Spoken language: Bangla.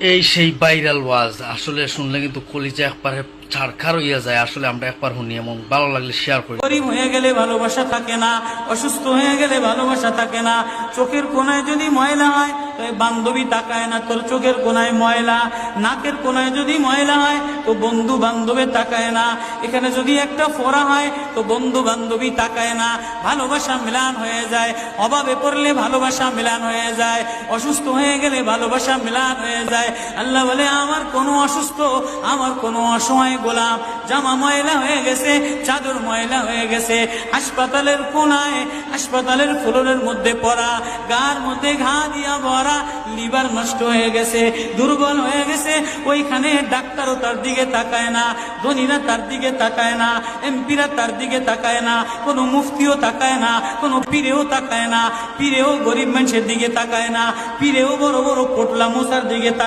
এই সেই ভাইরাল ওয়াজ আসলে শুনলে কিন্তু কলিজা একবারে ছাড়খার হইয়া যায়। আসলে আমরা একবার শুনি এবং ভালো লাগলে শেয়ার করি। গরিব হয়ে গেলে ভালোবাসা থাকে না, অসুস্থ হয়ে গেলে ভালোবাসা থাকে না। চোখের কোনায় যদি ময়লা হয় তো বান্ধবী তাকায় না, তোর চোখের কোনায় ময়লা। নাকের কোনায় যদি ময়লা হয় তো বন্ধু বান্ধবে তাকায় না। এখানে যদি একটা ফোড়া হয় তো বন্ধু বান্ধবী তাকায় না। ভালোবাসা মিলান হয়ে যায়, অভাবে পড়লে ভালোবাসা মিলান হয়ে যায়, অসুস্থ হয়ে গেলে ভালোবাসা মিলান হয়ে যায়। আল্লাহ বলে আমার কোনো অসুস্থ, আমার কোনো অসহায় গোলাম জামা ময়লা হয়ে গেছে, চাদর ময়লা হয়ে গেছে, হাসপাতালের কোনায় হাসপাতালের ফ্লোরের মধ্যে পড়া, গার মধ্যে ঘা দিয়া ভরা, লিভার নষ্ট হয়ে গেছে, দুর্বল হয়ে গেছে। ওইখানে ডাক্তারও তার দিকে তাকায় না, ধনীরা তার দিকে তাকায় না, এমপিরা তার দিকে তাকায় না, কোনো মুফতিও তাকায় না, কোনো পীরেও তাকায় না। পীরেও গরিব মানুষের দিকে তাকায় না, পীরেও বড় বড় পোটলা মশার দিকে